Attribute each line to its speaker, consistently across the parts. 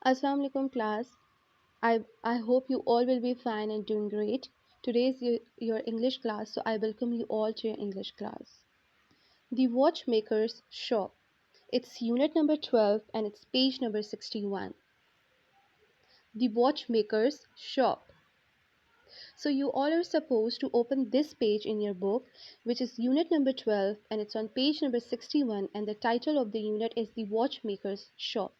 Speaker 1: Assalamu alaikum class. I hope you all will be fine and doing great. Today is your English class, so I welcome you all to your English class. The Watchmakers Shop. It's unit number 12 and it's page number 61. The Watchmakers Shop. So you all are supposed to open this page in your book, which is unit number 12 and it's on page number 61, and the title of the unit is The Watchmakers Shop.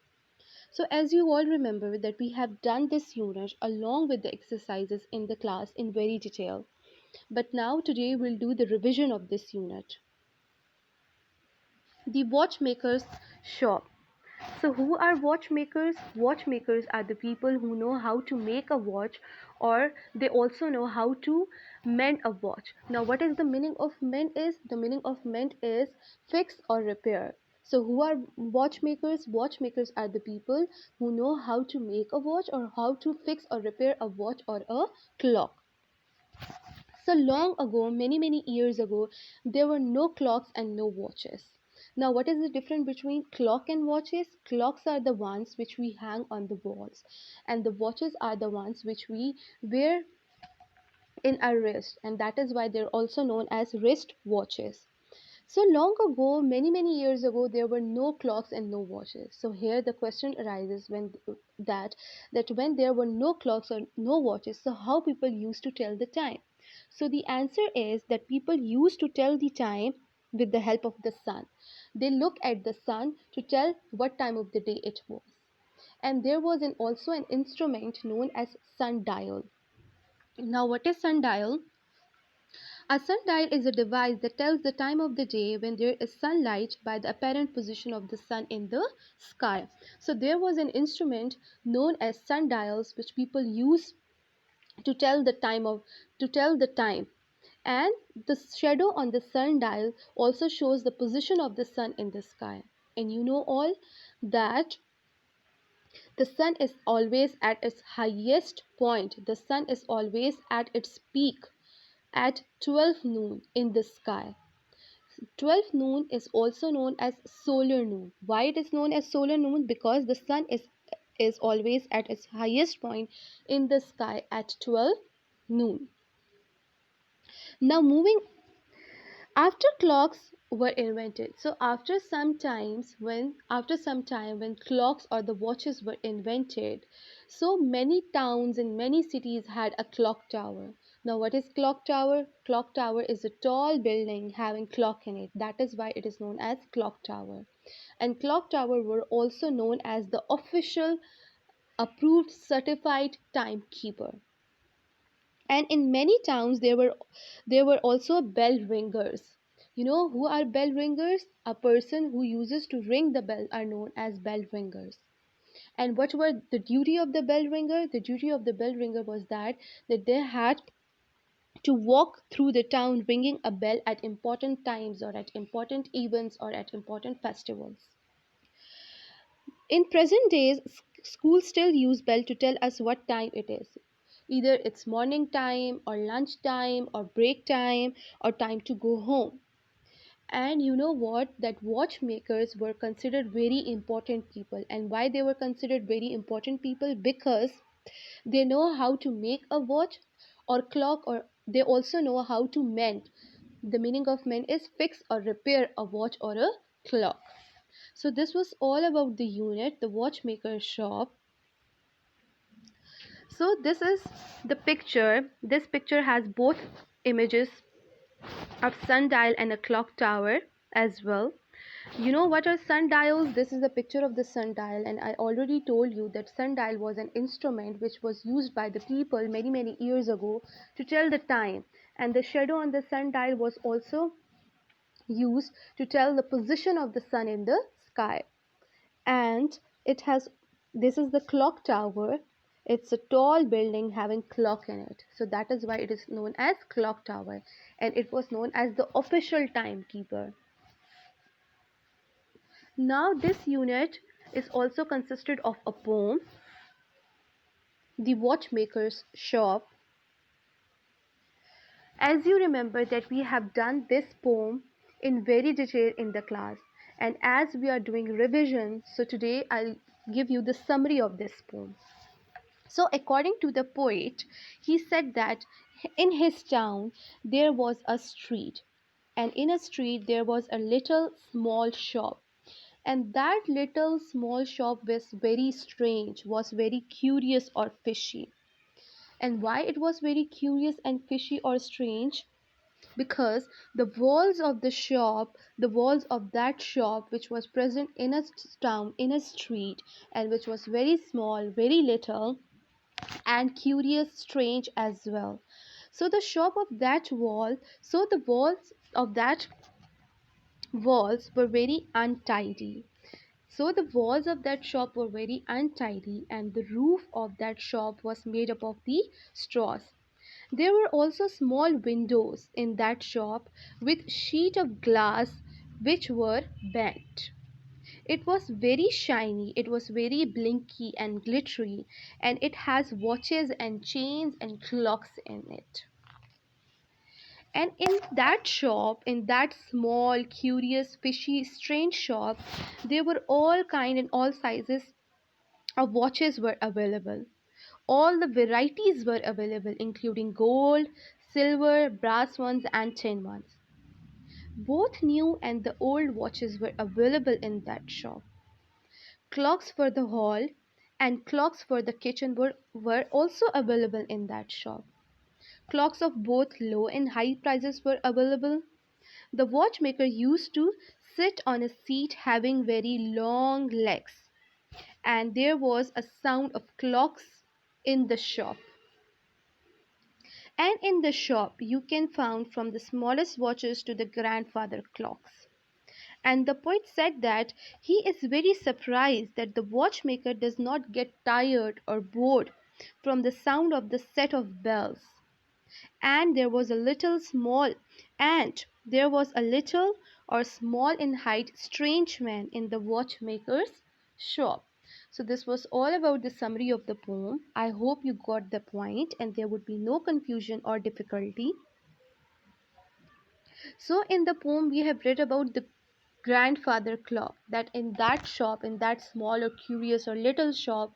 Speaker 1: So as you all remember that we have done this unit along with the exercises in the class in very detail. But now today we'll do the revision of this unit. The Watchmakers Shop. So who are watchmakers? Watchmakers are the people who know how to make a watch, or they also know how to mend a watch. Now what is the meaning of mend is? The meaning of mend is fix or repair. So who are watchmakers? Watchmakers are the people who know how to make a watch or how to fix or repair a watch or a clock. So long ago, many years ago, there were no clocks and no watches. Now, what is the difference between clock and watches? Clocks are the ones which we hang on the walls, and the watches are the ones which we wear in our wrist, and that is why they're also known as wrist watches. So long ago, many years ago, there were no clocks and no watches. So here the question arises that when there were no clocks or no watches, so how people used to tell the time? So the answer is that people used to tell the time with the help of the sun. They look at the sun to tell what time of the day it was. And there was also an instrument known as sundial. Now what is sundial? A sundial is a device that tells the time of the day when there is sunlight by the apparent position of the sun in the sky. So there was an instrument known as sundials which people use to tell the time. And the shadow on the sundial also shows the position of the sun in the sky. And you know all that the sun is always at its highest point. The sun is always at its peak at 12 noon in the sky. 12 noon is also known as solar noon. Why it is known as solar noon? Because the sun is always at its highest point in the sky at 12 noon. Now moving after clocks were invented, so after some time when clocks or the watches were invented, so many towns and many cities had a clock tower. Now what is clock tower? Clock tower is a tall building having clock in it. That is why it is known as clock tower. And clock tower were also known as the official approved certified timekeeper. And in many towns there were also bell ringers. You know who are bell ringers? A person who uses to ring the bell are known as bell ringers. And what were the duty of the bell ringer? The duty of the bell ringer was that they had to walk through the town ringing a bell at important times or at important events or at important festivals. In present days, schools still use bell to tell us what time it is. Either it's morning time or lunch time or break time or time to go home. And you know what? That watchmakers were considered very important people. And why they were considered very important people? Because they know how to make a watch or clock, or they also know how to mend. The meaning of mend is fix or repair a watch or a clock. So this was all about the unit, the watchmaker shop. So this is the picture. This picture has both images of sundial and a clock tower as well. You know what are sundials? This is a picture of the sundial, and I already told you that sundial was an instrument which was used by the people many years ago to tell the time, and the shadow on the sundial was also used to tell the position of the sun in the sky. And it has this is the clock tower. It's a tall building having clock in it, so that is why it is known as clock tower, and it was known as the official timekeeper. Now this unit is also consisted of a poem, the watchmaker's shop. As you remember that we have done this poem in very detail in the class, and as we are doing revision, so today I'll give you the summary of this poem. So, according to the poet, he said that in his town there was a street, and in a street there was a little small shop, and that little small shop was very strange, was very curious or fishy. And why it was very curious and fishy or strange? Because the walls of that shop, which was present in a town, in a street, and which was very small, very little, and curious, strange as well. So the shop of that wall, so the walls were very untidy. So the walls of that shop were very untidy, and the roof of that shop was made up of the straws. There were also small windows in that shop with sheet of glass which were bent. It was very shiny, it was very blinky and glittery, and it has watches and chains and clocks in it. And in that shop, in that small, curious, fishy, strange shop, there were all kind and all sizes of watches were available. All the varieties were available, including gold, silver, brass ones, and tin ones. Both new and the old watches were available in that shop. Clocks for the hall and clocks for the kitchen were also available in that shop. Clocks of both low and high prices were available. The watchmaker used to sit on a seat having very long legs, and there was a sound of clocks in the shop. And in the shop you can find from the smallest watches to the grandfather clocks. And the poet said that he is very surprised that the watchmaker does not get tired or bored from the sound of the set of bells. And there was a little or small in height strange man in the watchmaker's shop. So this was all about the summary of the poem. I hope you got the point and there would be no confusion or difficulty. So in the poem we have read about the grandfather clock, that in that shop, in that small or curious or little shop,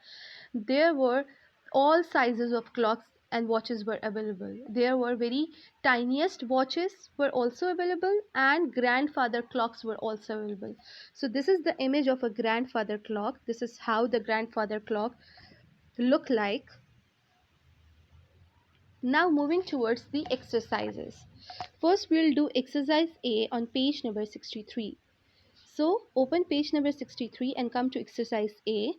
Speaker 1: there were all sizes of clocks and watches were available. There were very tiniest watches were also available, and grandfather clocks were also available. So this is the image of a grandfather clock. This is how the grandfather clock look like. Now moving towards the exercises. First we'll do exercise A on page number 63. So open page number 63 and come to exercise A.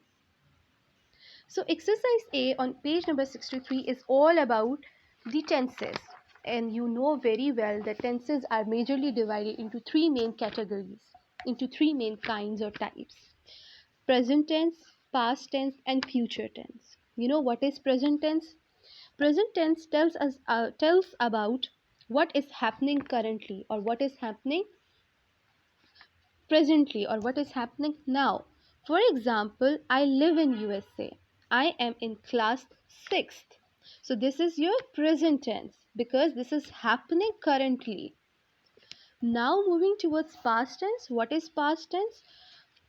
Speaker 1: So exercise A on page number 63 is all about the tenses. And you know very well that tenses are majorly divided into three main categories, into three main kinds or types. Present tense, past tense, and future tense. You know what is present tense? Present tense tells about what is happening currently, or what is happening presently, or what is happening now. For example, I live in USA. I am in class 6th. So this is your present tense because this is happening currently. Now moving towards past tense. What is past tense?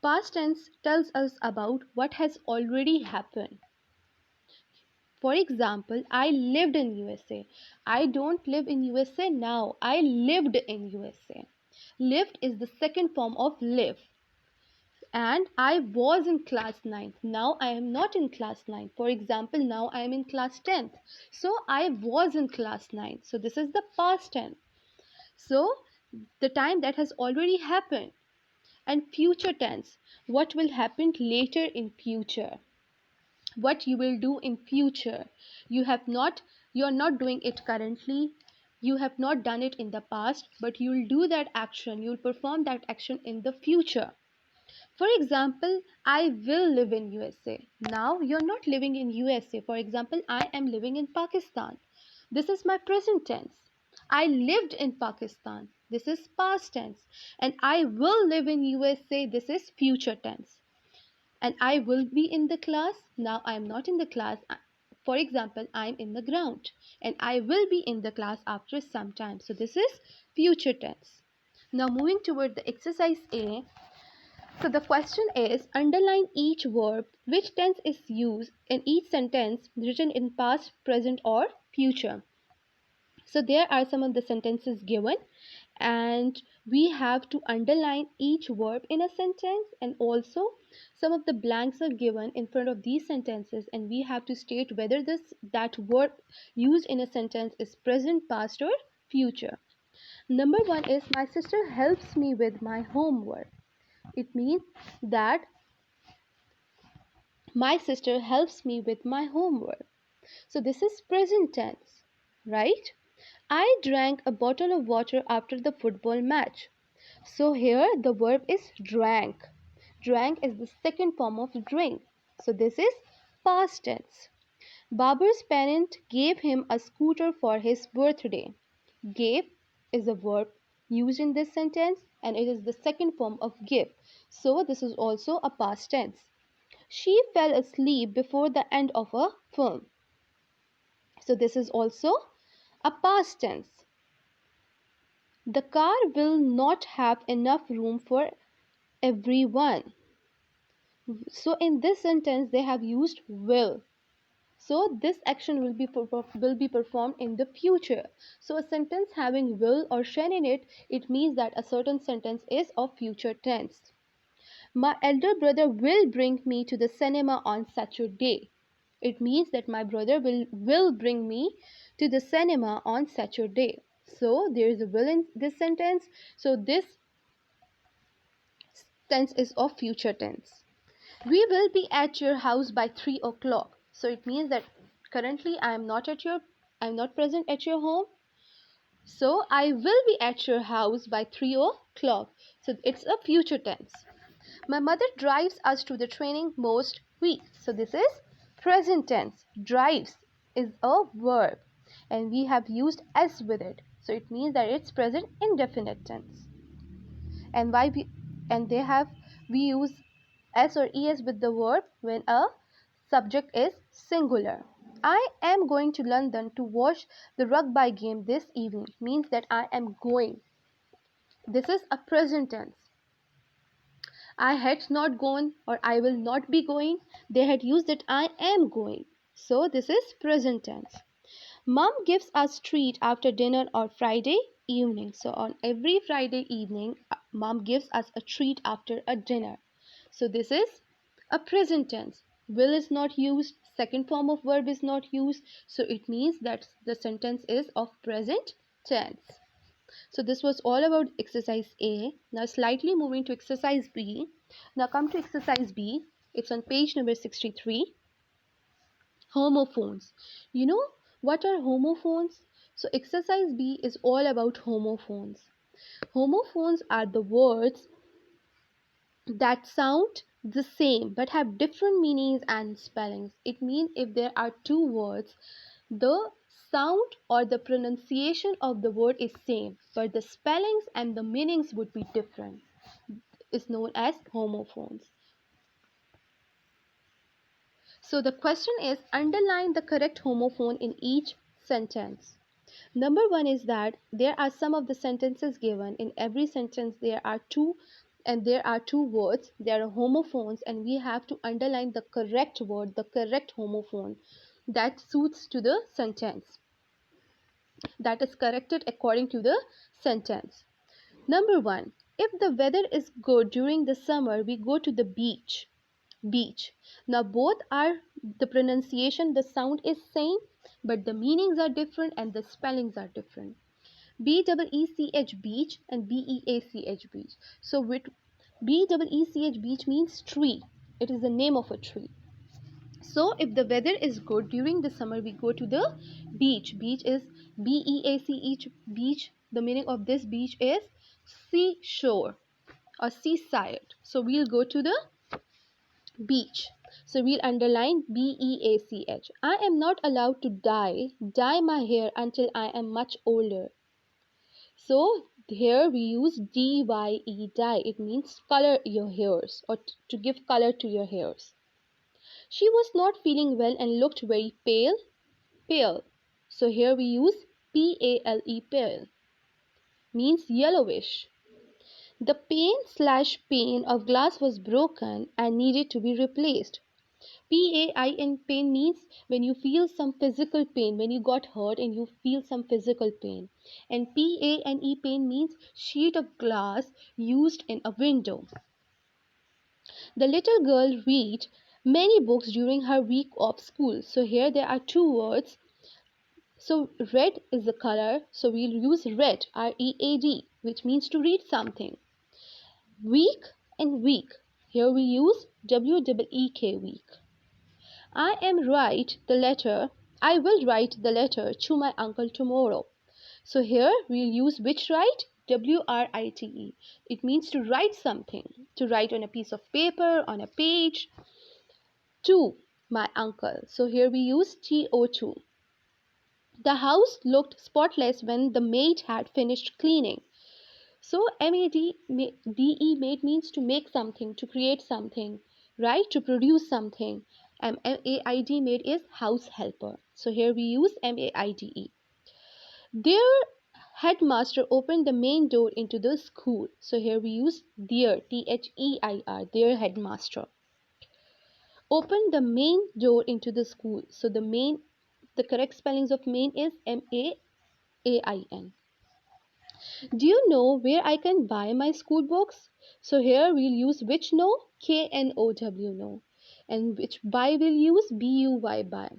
Speaker 1: Past tense tells us about what has already happened. For example, I lived in USA. I don't live in USA now. I lived in USA. Lived is the second form of live. And I was in class 9th. Now I am not in class 9th. For example, now I am in class 10th. So I was in class 9th. So this is the past tense. So the time that has already happened. And future tense, what will happen later in future. What you will do in future. You are not doing it currently. You have not done it in the past, but you will do that action. You will perform that action in the future. For example, I will live in USA. Now you're not living in USA. For example, I am living in Pakistan. This is my present tense. I lived in Pakistan. This is past tense. And I will live in USA. This is future tense. And I will be in the class. Now I am not in the class. For example, I am in the ground. And I will be in the class after some time. So this is future tense. Now moving toward the exercise A. So the question is, underline each verb which tense is used in each sentence written in past, present or future. So there are some of the sentences given, and we have to underline each verb in a sentence, and also some of the blanks are given in front of these sentences, and we have to state whether that verb used in a sentence is present, past or future. Number 1 is, my sister helps me with my homework. It means that my sister helps me with my homework. So this is present tense, right? I drank a bottle of water after the football match. So here the verb is drank. Drank is the second form of drink. So this is past tense. Babur's parent gave him a scooter for his birthday. Gave is a verb used in this sentence, and it is the second form of give. So this is also a past tense. She fell asleep before the end of a film. So this is also a past tense. The car will not have enough room for everyone. So in this sentence they have used will. So this action will be performed in the future. So a sentence having will or shall in it, it means that a certain sentence is of future tense. My elder brother will bring me to the cinema on Saturday. It means that my brother will bring me to the cinema on Saturday. So there is a will in this sentence. So this tense is of future tense. We will be at your house by 3 o'clock. So it means that currently I am not present at your home. So I will be at your house by 3 o'clock. So it's a future tense. My mother drives us to the training most weeks. So this is present tense. Drives is a verb and we have used s with it. So it means that it's present indefinite tense. And we use s or es with the verb when a subject is singular. I am going to London to watch the rugby game this evening. Means that I am going. This is a present tense. I had not gone or I will not be going. They had used that I am going. So this is present tense. Mom gives us treat after dinner or Friday evening. So on every Friday evening, mom gives us a treat after a dinner. So this is a present tense. Will is not used. Second form of verb is not used. So it means that the sentence is of present tense. So this was all about exercise A. Now slightly moving to exercise B. Now come to exercise B. It's on page number 63. Homophones. You know what are homophones? So exercise B is all about homophones. Homophones are the words that sound the same but have different meanings and spellings. It means if there are two words, the sound or the pronunciation of the word is same, but the spellings and the meanings would be different. Is known as homophones. So the question is, underline the correct homophone in each sentence. Number 1 is that there are some of the sentences given. In every sentence there are two words. There are homophones and we have to underline the correct word, the correct homophone that suits to the sentence, that is corrected according to the sentence. Number 1, if the weather is good during the summer, we go to the beach. Beach. Now both are, the pronunciation, the sound is same, but the meanings are different and the spellings are different. B-E-E-C-H beach and B-E-A-C-H beach. So with B-E-E-C-H beach means tree. It is the name of a tree. So if the weather is good during the summer, we go to the beach. Beach is B-E-A-C-H beach. The meaning of this beach is seashore or seaside. So we'll go to the beach. So we'll underline B-E-A-C-H. I am not allowed to dye my hair until I am much older. So here we use D-Y-E, dye. It means color your hairs or to give color to your hairs. She was not feeling well and looked very pale. Pale. So here we use P-A-L-E, pale. Means yellowish. The pane/pane of glass was broken and needed to be replaced. PAIN pain means when you feel some physical pain, when you got hurt and you feel some physical pain. And PANE pain means sheet of glass used in a window. The little girl read many books during her week of school. So here there are two words. So red is the color, so we'll use read, READ, which means to read something. Week and week. Here we use WEEK, week. I will write the letter to my uncle tomorrow. So here we'll use which write? WRITE. It means to write something, to write on a piece of paper, on a page. To my uncle. So here we use TO2. The house looked spotless when the maid had finished cleaning. So MADE made means to make something, to create something, right? To produce something. MAID made is house helper. So here we use MAIDE. Their headmaster opened the main door into the school. So here we use their, THEIR, their headmaster. Opened the main door into the school. So the correct spellings of main is MAAIN. Do you know where I can buy my school books? So here we'll use which know? KNOW know. And which buy we'll use? BUY buy.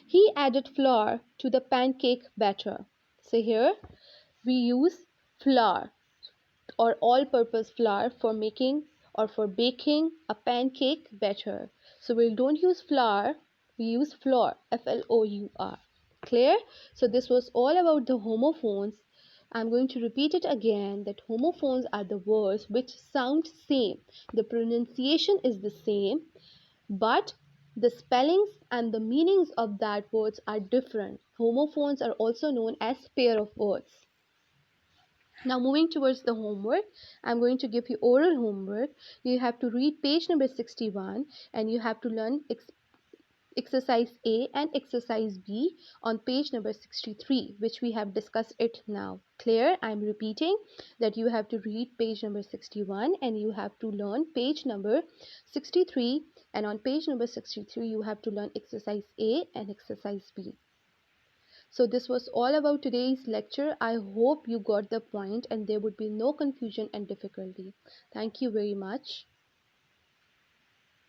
Speaker 1: He added flour to the pancake batter. So here we use flour or all-purpose flour for making or for baking a pancake batter. So we don't use flour, we use flour, FLOUR. Clear? So this was all about the homophones. I'm going to repeat it again that homophones are the words which sound same. The pronunciation is the same, but the spellings and the meanings of that words are different. Homophones are also known as pair of words. Now moving towards the homework, I'm going to give you oral homework. You have to read page number 61 and you have to learn exercise A and exercise B on page number 63, which we have discussed it now. Clear? I'm repeating that you have to read page number 61 and you have to learn page number 63, and on page number 63 you have to learn exercise A and exercise B. So this was all about today's lecture. I hope you got the point and there would be no confusion and difficulty. Thank you very much.